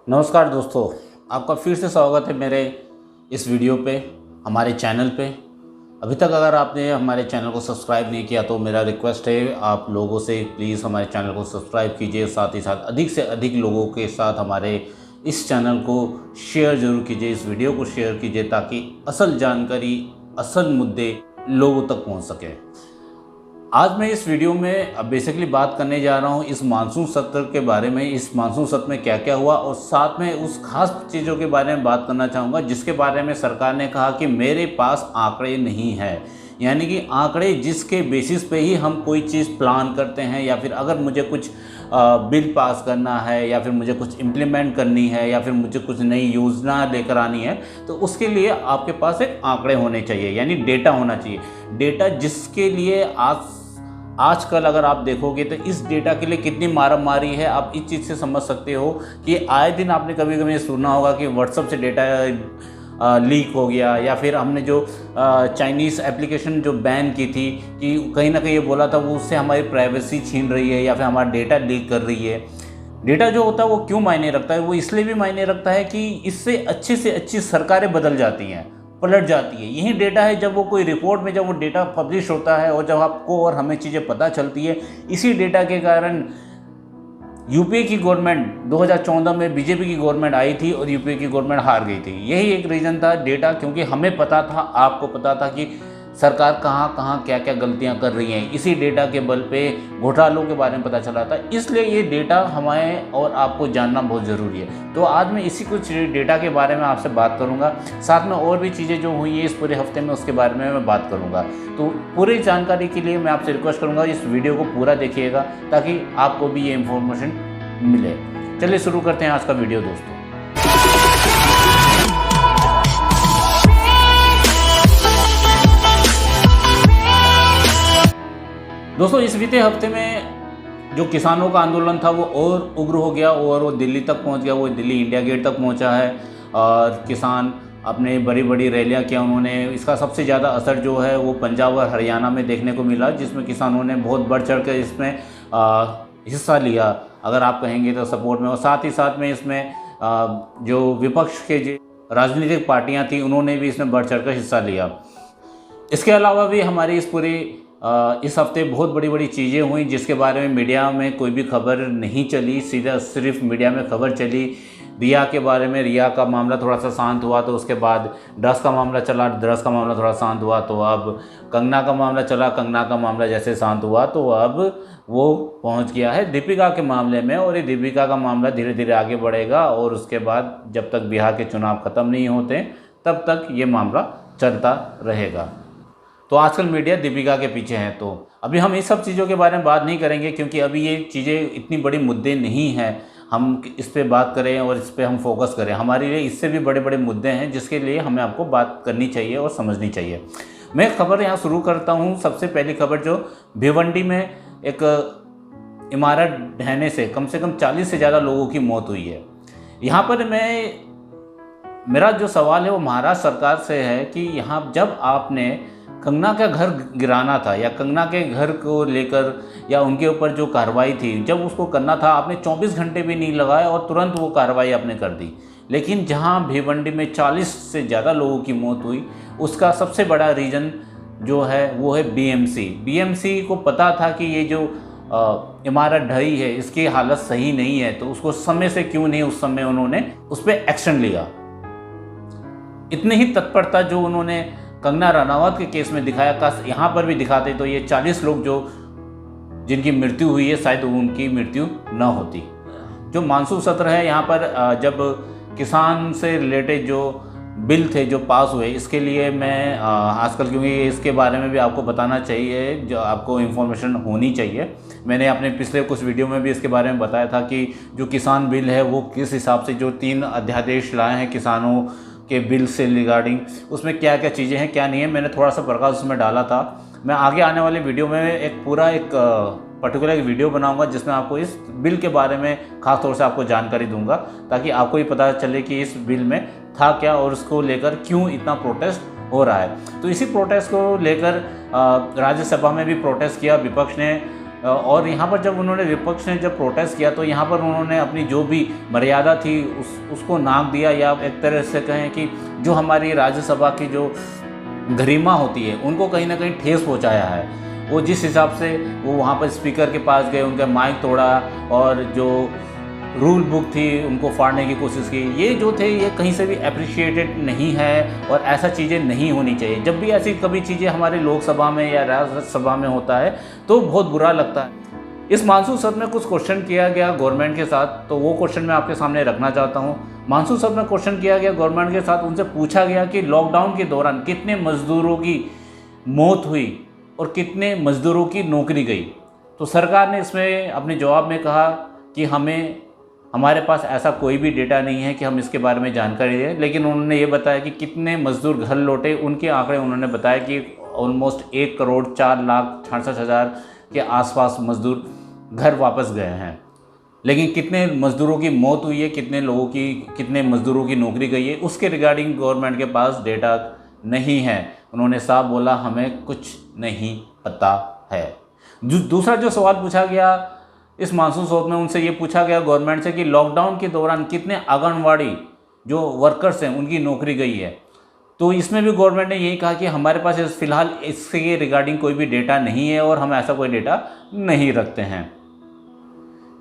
नमस्कार दोस्तों, आपका फिर से स्वागत है मेरे इस वीडियो पे, हमारे चैनल पे। अभी तक अगर आपने हमारे चैनल को सब्सक्राइब नहीं किया तो मेरा रिक्वेस्ट है आप लोगों से प्लीज़ हमारे चैनल को सब्सक्राइब कीजिए। साथ ही साथ अधिक से अधिक लोगों के साथ हमारे इस चैनल को शेयर ज़रूर कीजिए, इस वीडियो को शेयर कीजिए ताकि असल जानकारी, असल मुद्दे लोगों तक पहुँच सके। आज मैं इस वीडियो में बेसिकली बात करने जा रहा हूँ इस मानसून सत्र के बारे में। इस मानसून सत्र में क्या क्या हुआ और साथ में उस खास चीज़ों के बारे में बात करना चाहूँगा जिसके बारे में सरकार ने कहा कि मेरे पास आंकड़े नहीं है। यानी कि आंकड़े जिसके बेसिस पे ही हम कोई चीज़ प्लान करते हैं, या फिर अगर मुझे कुछ बिल पास करना है, या फिर मुझे कुछ इम्प्लीमेंट करनी है, या फिर मुझे कुछ नई योजना लेकर आनी है, तो उसके लिए आपके पास एक आंकड़े होने चाहिए, यानी डेटा होना चाहिए। डेटा जिसके लिए आजकल अगर आप देखोगे तो इस डेटा के लिए कितनी मारामारी है, आप इस चीज़ से समझ सकते हो कि आए दिन आपने कभी कभी सुना होगा कि व्हाट्सएप से डेटा लीक हो गया, या फिर हमने जो चाइनीज़ एप्लीकेशन जो बैन की थी कि कहीं ना कहीं ये बोला था वो उससे हमारी प्राइवेसी छीन रही है या फिर हमारा डेटा लीक कर रही है। डेटा जो होता है वो क्यों मायने रखता है? वो इसलिए भी मायने रखता है कि इससे से अच्छी सरकारें बदल जाती हैं, पलट जाती है। यही डेटा है जब वो कोई रिपोर्ट में जब वो डेटा पब्लिश होता है और जब आपको और हमें चीज़ें पता चलती है। इसी डेटा के कारण यूपीए की गवर्नमेंट 2014 में बीजेपी की गवर्नमेंट आई थी और यूपीए की गवर्नमेंट हार गई थी। यही एक रीज़न था, डेटा, क्योंकि हमें पता था, आपको पता था कि सरकार कहाँ कहाँ क्या क्या गलतियाँ कर रही हैं। इसी डेटा के बल पे घोटालों के बारे में पता चला था। इसलिए ये डेटा हमें और आपको जानना बहुत ज़रूरी है। तो आज मैं इसी कुछ डेटा के बारे में आपसे बात करूँगा। साथ में और भी चीज़ें जो हुई हैं इस पूरे हफ्ते में उसके बारे में मैं बात करूँगा। तो पूरी जानकारी के लिए मैं आपसे रिक्वेस्ट करूँगा इस वीडियो को पूरा देखिएगा ताकि आपको भी ये इन्फॉर्मेशन मिले। चलिए शुरू करते हैं आज का वीडियो दोस्तों। दोस्तों, इस बीते हफ्ते में जो किसानों का आंदोलन था वो और उग्र हो गया और वो दिल्ली तक पहुंच गया। वो दिल्ली इंडिया गेट तक पहुंचा है और किसान अपने बड़ी बड़ी रैलियां किया उन्होंने। इसका सबसे ज़्यादा असर जो है वो पंजाब और हरियाणा में देखने को मिला, जिसमें किसानों ने बहुत बढ़ चढ़ कर इसमें हिस्सा लिया, अगर आप कहेंगे तो सपोर्ट में। और साथ ही साथ में इसमें जो विपक्ष के जो राजनीतिक पार्टियाँ थी उन्होंने भी इसमें बढ़ चढ़ कर हिस्सा लिया। इसके अलावा भी हमारी इस हफ्ते बहुत बड़ी बड़ी चीज़ें हुई जिसके बारे में मीडिया में कोई भी खबर नहीं चली। सीधा सिर्फ मीडिया में खबर चली रिया के बारे में। रिया का मामला थोड़ा सा शांत हुआ तो उसके बाद ड्रग्स का मामला चला, ड्रग्स का मामला थोड़ा शांत हुआ तो अब कंगना का मामला चला। कंगना का मामला जैसे शांत हुआ तो अब वो पहुंच गया है दीपिका के मामले में, और ये दीपिका का मामला धीरे धीरे आगे बढ़ेगा और उसके बाद जब तक बिहार के चुनाव ख़त्म नहीं होते तब तक ये मामला चलता रहेगा। तो आजकल मीडिया दीपिका के पीछे है। तो अभी हम इस सब चीज़ों के बारे में बात नहीं करेंगे क्योंकि अभी ये चीज़ें इतनी बड़ी मुद्दे नहीं हैं हम इस पे बात करें और इस पे हम फोकस करें। हमारे लिए इससे भी बड़े बड़े मुद्दे हैं जिसके लिए हमें आपको बात करनी चाहिए और समझनी चाहिए। मैं खबर यहाँ शुरू करता हूँ। सबसे पहली खबर जो भिवंडी में एक इमारत ढहने से कम 40 से ज़्यादा लोगों की मौत हुई है। यहाँ पर मेरा जो सवाल है वो महाराष्ट्र सरकार से है कि यहाँ जब आपने कंगना का घर गिराना था या कंगना के घर को लेकर या उनके ऊपर जो कार्रवाई थी जब उसको करना था, आपने 24 घंटे भी नहीं लगाए और तुरंत वो कार्रवाई आपने कर दी। लेकिन जहां भिवंडी में 40 से ज़्यादा लोगों की मौत हुई उसका सबसे बड़ा रीज़न जो है वो है बीएमसी को पता था कि ये जो इमारत ढही है इसकी हालत सही नहीं है, तो उसको समय से क्यों नहीं उस समय उन्होंने उस पर एक्शन लिया। इतनी ही तत्परता जो उन्होंने कंगना रनावत के केस में दिखाया, काश यहाँ पर भी दिखाते तो ये 40 लोग जिनकी मृत्यु हुई है शायद उनकी मृत्यु न होती। जो मानसून सत्र है यहाँ पर जब किसान से रिलेटेड जो बिल थे जो पास हुए, इसके लिए मैं आजकल क्योंकि इसके बारे में भी आपको बताना चाहिए, जो आपको इन्फॉर्मेशन होनी चाहिए। मैंने अपने पिछले कुछ वीडियो में भी इसके बारे में बताया था कि जो किसान बिल है वो किस हिसाब से जो 3 अध्यादेश लाए हैं किसानों के बिल से रिगार्डिंग, उसमें क्या क्या चीज़ें हैं क्या नहीं है, मैंने थोड़ा सा प्रकाश उसमें डाला था। मैं आगे आने वाले वीडियो में एक पर्टिकुलर वीडियो बनाऊंगा जिसमें आपको इस बिल के बारे में खास तौर से आपको जानकारी दूंगा ताकि आपको ये पता चले कि इस बिल में था क्या और उसको लेकर क्यों इतना प्रोटेस्ट हो रहा है। तो इसी प्रोटेस्ट को लेकर राज्यसभा में भी प्रोटेस्ट किया विपक्ष ने। और यहाँ पर जब उन्होंने विपक्ष ने जब प्रोटेस्ट किया तो यहाँ पर उन्होंने अपनी जो भी मर्यादा थी उसको नाक दिया, या एक तरह से कहें कि जो हमारी राज्यसभा की जो गरिमा होती है उनको कहीं ना कहीं ठेस पहुँचाया है। वो जिस हिसाब से वो वहाँ पर स्पीकर के पास गए, उनका माइक तोड़ा और जो रूल बुक थी उनको फाड़ने की कोशिश की, ये जो थे ये कहीं से भी अप्रिशिएटेड नहीं है और ऐसा चीज़ें नहीं होनी चाहिए। जब भी ऐसी कभी चीज़ें हमारे लोकसभा में या राज्यसभा में होता है तो बहुत बुरा लगता है। इस मानसून सत्र में कुछ क्वेश्चन किया गया गवर्नमेंट के साथ, तो वो क्वेश्चन मैं आपके सामने रखना चाहता हूँ। मानसून सत्र में क्वेश्चन किया गया गवर्नमेंट के साथ, उनसे पूछा गया कि लॉकडाउन के दौरान कितने मजदूरों की मौत हुई और कितने मजदूरों की नौकरी गई। तो सरकार ने इसमें अपने जवाब में कहा कि हमारे पास ऐसा कोई भी डेटा नहीं है कि हम इसके बारे में जानकारी दें, लेकिन उन्होंने ये बताया कि कितने मजदूर घर लौटे, उनके आंकड़े उन्होंने बताया कि ऑलमोस्ट 1,04,66,000 के आसपास मजदूर घर वापस गए हैं। लेकिन कितने मजदूरों की मौत हुई है, कितने मजदूरों की नौकरी गई है, उसके रिगार्डिंग गवर्नमेंट के पास डेटा नहीं है। उन्होंने साफ बोला हमें कुछ नहीं पता है। दूसरा जो सवाल पूछा गया इस मानसून सत्र में, उनसे ये पूछा गया गवर्नमेंट से कि लॉकडाउन के दौरान कितने आंगनवाड़ी जो वर्कर्स हैं उनकी नौकरी गई है। तो इसमें भी गवर्नमेंट ने यही कहा कि हमारे पास फ़िलहाल इसके रिगार्डिंग कोई भी डेटा नहीं है और हम ऐसा कोई डेटा नहीं रखते हैं।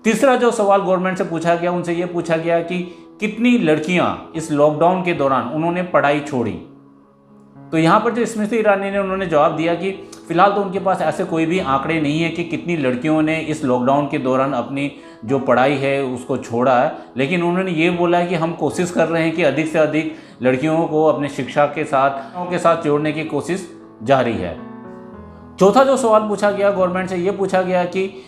तीसरा जो सवाल गवर्नमेंट से पूछा गया, उनसे ये पूछा गया कि कितनी लड़कियां इस लॉकडाउन के दौरान उन्होंने पढ़ाई छोड़ी। तो यहाँ पर जो स्मृति ईरानी ने उन्होंने जवाब दिया कि फ़िलहाल तो उनके पास ऐसे कोई भी आंकड़े नहीं है कि कितनी लड़कियों ने इस लॉकडाउन के दौरान अपनी जो पढ़ाई है उसको छोड़ा है, लेकिन उन्होंने ये बोला है कि हम कोशिश कर रहे हैं कि अधिक से अधिक लड़कियों को अपने शिक्षा के साथ जोड़ने की कोशिश जारी है। चौथा जो सवाल पूछा गया गवर्नमेंट से, ये पूछा गया कि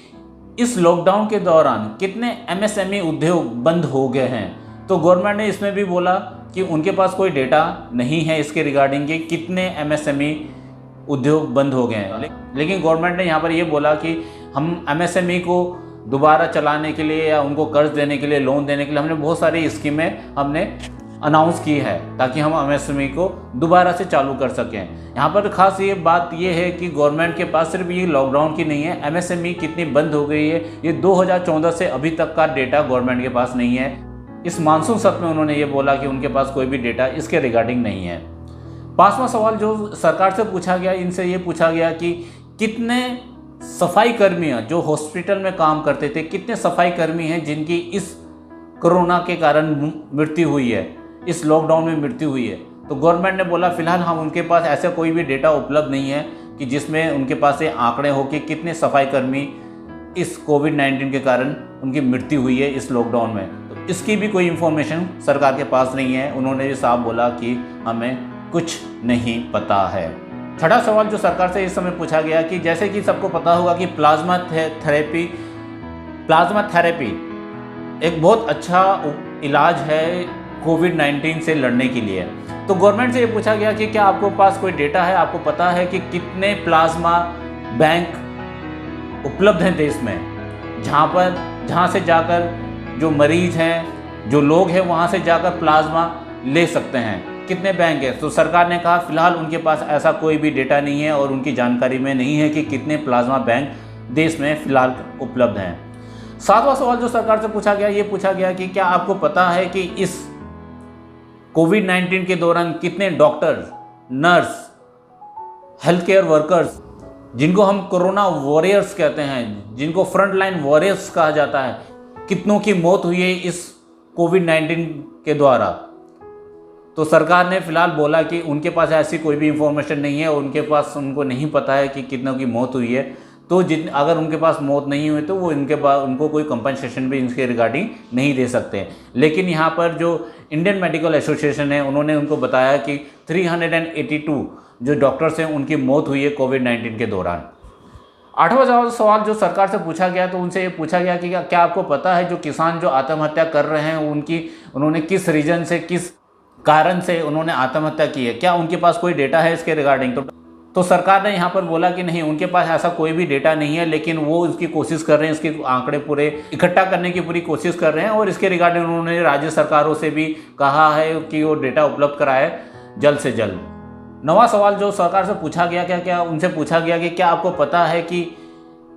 इस लॉकडाउन के दौरान कितने MSME उद्योग बंद हो गए हैं। तो गवर्नमेंट ने इसमें भी बोला कि उनके पास कोई डेटा नहीं है इसके रिगार्डिंग कि कितने MSME उद्योग बंद हो गए हैं। लेकिन गवर्नमेंट ने यहाँ पर ये बोला कि हम MSME को दोबारा चलाने के लिए या उनको कर्ज देने के लिए, लोन देने के लिए हमने बहुत सारी स्कीमें अनाउंस की है ताकि हम MSME को दोबारा से चालू कर सकें। यहाँ पर खास ये बात ये है कि गवर्नमेंट के पास सिर्फ ये लॉकडाउन की नहीं है, MSME कितनी बंद हो गई है ये 2014 से अभी तक का डेटा गवर्नमेंट के पास नहीं है। इस मानसून सत्र में उन्होंने ये बोला कि उनके पास कोई भी डेटा इसके रिगार्डिंग नहीं है। पांचवा सवाल जो सरकार से पूछा गया, इनसे ये पूछा गया कि कितने सफाई कर्मियाँ जो हॉस्पिटल में काम करते थे, कितने सफाई कर्मी हैं जिनकी इस कोरोना के कारण मृत्यु हुई है, इस लॉकडाउन में मृत्यु हुई है। तो गवर्नमेंट ने बोला फिलहाल हम उनके पास ऐसा कोई भी डेटा उपलब्ध नहीं है कि जिसमें उनके पास ये आंकड़े हो कि कितने सफाई कर्मी इस कोविड-19 के कारण उनकी मृत्यु हुई है इस लॉकडाउन में। तो इसकी भी कोई इन्फॉर्मेशन सरकार के पास नहीं है। उन्होंने भी साफ बोला कि हमें कुछ नहीं पता है। छठा सवाल जो सरकार से इस समय पूछा गया कि जैसे कि सबको पता होगा कि प्लाज्मा थेरेपी एक बहुत अच्छा इलाज है कोविड-19 से लड़ने के लिए। तो गवर्नमेंट से ये पूछा गया कि क्या आपको पास कोई डेटा है, आपको पता है कि कितने प्लाज्मा बैंक उपलब्ध हैं देश में, जहाँ से जाकर जो मरीज हैं, जो लोग हैं, वहाँ से जाकर प्लाज्मा ले सकते हैं, कितने बैंक हैं। तो सरकार ने कहा फिलहाल उनके पास ऐसा कोई भी डेटा नहीं है और उनकी जानकारी में नहीं है कि कितने प्लाज्मा बैंक देश में फिलहाल उपलब्ध हैं। सातवां सवाल जो सरकार से पूछा गया, ये पूछा गया कि क्या आपको पता है कि इस कोविड-19 के दौरान कितने doctor, nurse, health care workers, जिनको हम कोरोना वॉरियर्स कहते हैं, जिनको फ्रंट लाइन वॉरियर्स कहा जाता है, कितनों की मौत हुई है इस कोविड-19 के द्वारा। तो सरकार ने फिलहाल बोला कि उनके पास ऐसी कोई भी इंफॉर्मेशन नहीं है और उनको नहीं पता है कि कितनों की मौत हुई है। तो अगर उनके पास मौत नहीं हुई तो वो उनको कोई कंपनसेशन भी इनके रिगार्डिंग नहीं दे सकते। लेकिन यहाँ पर जो इंडियन मेडिकल एसोसिएशन है उन्होंने उनको बताया कि 382 जो डॉक्टर्स हैं उनकी मौत हुई है कोविड-19 के दौरान। आठवां सवाल जो सरकार से पूछा गया, तो उनसे ये पूछा गया कि क्या आपको पता है जो किसान जो आत्महत्या कर रहे हैं उन्होंने किस रीजन से, किस कारण से उन्होंने आत्महत्या की है, क्या उनके पास कोई डेटा है इसके रिगार्डिंग। तो सरकार ने यहाँ पर बोला कि नहीं, उनके पास ऐसा कोई भी डेटा नहीं है, लेकिन वो इसकी कोशिश कर रहे हैं, इसके आंकड़े पूरे इकट्ठा करने की पूरी कोशिश कर रहे हैं और इसके रिगार्डिंग उन्होंने राज्य सरकारों से भी कहा है कि वो डेटा उपलब्ध कराए जल्द से जल्द। नवा सवाल जो सरकार से पूछा गया, क्या उनसे पूछा गया कि क्या आपको पता है कि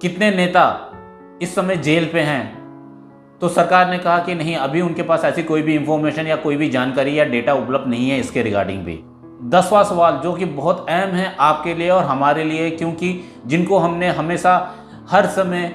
कितने नेता इस समय जेल पे हैं, तो सरकार ने कहा कि नहीं, अभी उनके पास ऐसी कोई भी इंफॉर्मेशन या कोई भी जानकारी या डेटा उपलब्ध नहीं है इसके रिगार्डिंग भी। 10वां सवाल जो कि बहुत अहम है आपके लिए और हमारे लिए, क्योंकि जिनको हमने हमेशा हर समय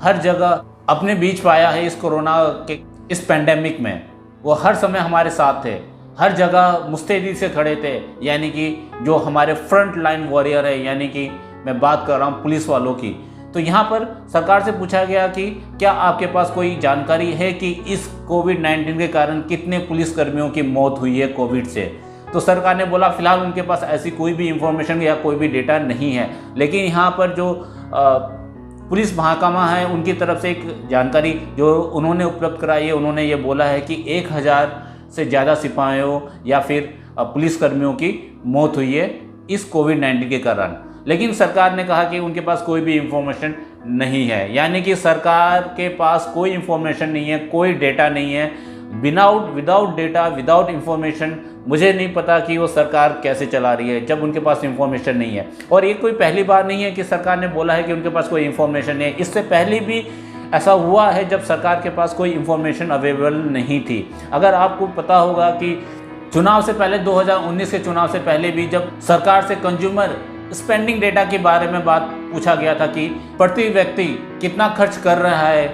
हर जगह अपने बीच पाया है इस कोरोना के इस पेंडेमिक में, वो हर समय हमारे साथ थे, हर जगह मुस्तैदी से खड़े थे, यानी कि जो हमारे फ्रंट लाइन वॉरियर है, यानी कि मैं बात कर रहा हूँ पुलिस वालों की। तो यहाँ पर सरकार से पूछा गया कि क्या आपके पास कोई जानकारी है कि इस कोविड-19 के कारण कितने पुलिसकर्मियों की मौत हुई है कोविड से। तो सरकार ने बोला फिलहाल उनके पास ऐसी कोई भी इंफॉर्मेशन या कोई भी डेटा नहीं है, लेकिन यहाँ पर जो पुलिस महकमा है उनकी तरफ से एक जानकारी जो उन्होंने उपलब्ध कराई है, उन्होंने ये बोला है कि 1000 से ज़्यादा सिपाहियों या फिर पुलिसकर्मियों की मौत हुई है इस कोविड-19 के कारण। लेकिन सरकार ने कहा कि उनके पास कोई भी इंफॉर्मेशन नहीं है, यानी कि सरकार के पास कोई इंफॉर्मेशन नहीं है, कोई डेटा नहीं है। विदाउट डेटा, विदाउट इंफॉर्मेशन मुझे नहीं पता कि वो सरकार कैसे चला रही है जब उनके पास इंफॉर्मेशन नहीं है। और ये कोई पहली बार नहीं है कि सरकार ने बोला है कि उनके पास कोई इंफॉर्मेशन नहीं है। इससे पहले भी ऐसा हुआ है जब सरकार के पास कोई इंफॉर्मेशन अवेलेबल नहीं थी। अगर आपको पता होगा कि चुनाव से पहले 2019 के चुनाव से पहले भी जब सरकार से कंज्यूमर स्पेंडिंग डेटा के बारे में बात पूछा गया था कि प्रति व्यक्ति कितना खर्च कर रहा है,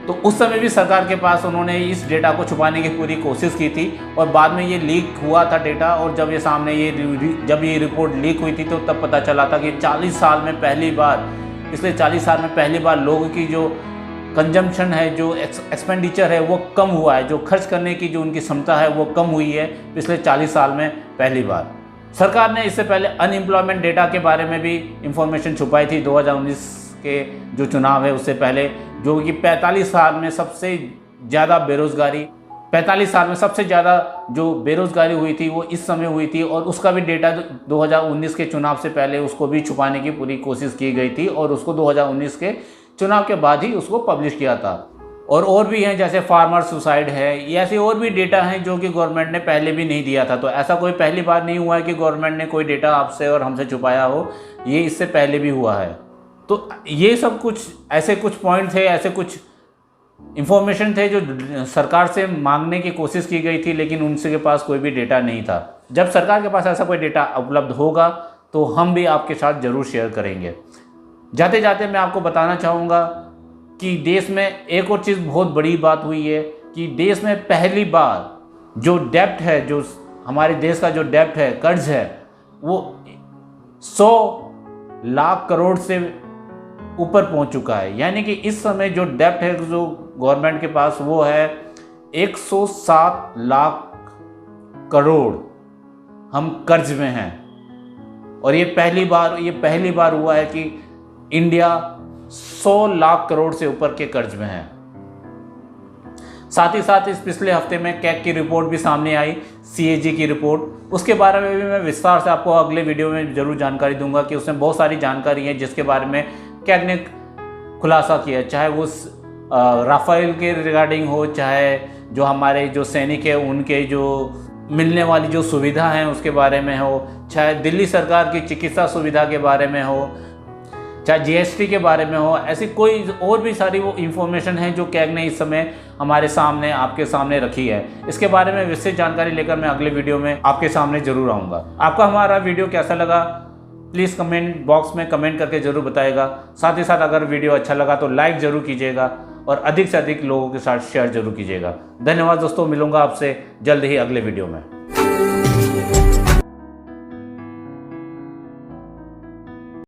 तो उस समय भी सरकार के पास उन्होंने इस डेटा को छुपाने की पूरी कोशिश की थी और बाद में ये लीक हुआ था डेटा। और जब ये सामने जब ये रिपोर्ट लीक हुई थी तो तब पता चला था कि 40 साल में पहली बार, पिछले 40 साल में पहली बार लोगों की जो कंजम्पशन है, जो एक्सपेंडिचर है वो कम हुआ है, जो खर्च करने की जो उनकी क्षमता है वो कम हुई है पिछले 40 साल में पहली बार। सरकार ने इससे पहले अनएम्प्लॉयमेंट डेटा के बारे में भी इंफॉर्मेशन छुपाई थी 2019 के जो चुनाव है उससे पहले, जो कि 45 साल में सबसे ज़्यादा बेरोज़गारी, 45 साल में सबसे ज़्यादा जो बेरोज़गारी हुई थी वो इस समय हुई थी। और उसका भी डेटा 2019 के चुनाव से पहले उसको भी छुपाने की पूरी कोशिश की गई थी और उसको 2019 के चुनाव के बाद ही उसको पब्लिश किया था। और भी हैं जैसे फार्मर सुसाइड है, ये ऐसे और भी डेटा हैं जो कि गवर्नमेंट ने पहले भी नहीं दिया था। तो ऐसा कोई पहली बार नहीं हुआ है कि गवर्नमेंट ने कोई डेटा आपसे और हमसे छुपाया हो, ये इससे पहले भी हुआ है। तो ये सब कुछ ऐसे कुछ पॉइंट थे, ऐसे कुछ इंफॉर्मेशन थे जो सरकार से मांगने की कोशिश की गई थी, लेकिन उनसे के पास कोई भी डेटा नहीं था। जब सरकार के पास ऐसा कोई डेटा उपलब्ध होगा तो हम भी आपके साथ ज़रूर शेयर करेंगे। जाते जाते मैं आपको बताना चाहूँगा कि देश में एक और चीज़ बहुत बड़ी बात हुई है कि देश में पहली बार जो डेब्ट है, जो हमारे देश का जो डेब्ट है, कर्ज है, वो 100 लाख करोड़ से ऊपर पहुंच चुका है। यानी कि इस समय जो डेब्ट है जो गवर्नमेंट के पास वो है 107 लाख करोड़ हम कर्ज में हैं। और ये पहली बार हुआ है कि इंडिया 100 लाख करोड़ से ऊपर के कर्ज में है। साथ ही साथ इस पिछले हफ्ते में कैग की रिपोर्ट भी सामने आई, CAG की रिपोर्ट, उसके बारे में भी मैं विस्तार से आपको अगले वीडियो में ज़रूर जानकारी दूंगा कि उसमें बहुत सारी जानकारी है जिसके बारे में कैग ने खुलासा किया, चाहे वो राफेल के रिगार्डिंग हो, चाहे जो हमारे जो सैनिक है उनके जो मिलने वाली जो सुविधा है उसके बारे में हो, चाहे दिल्ली सरकार की चिकित्सा सुविधा के बारे में हो, चाहे GST के बारे में हो, ऐसी कोई और भी सारी वो इन्फॉर्मेशन है जो कैग ने इस समय हमारे सामने, आपके सामने रखी है। इसके बारे में विस्तृत जानकारी लेकर मैं अगले वीडियो में आपके सामने ज़रूर आऊँगा। आपका हमारा वीडियो कैसा लगा प्लीज़ कमेंट बॉक्स में कमेंट करके ज़रूर बताइएगा। साथ ही साथ अगर वीडियो अच्छा लगा तो लाइक ज़रूर कीजिएगा और अधिक से अधिक लोगों के साथ शेयर ज़रूर कीजिएगा। धन्यवाद दोस्तों, मिलूंगा आपसे जल्द ही अगले वीडियो में।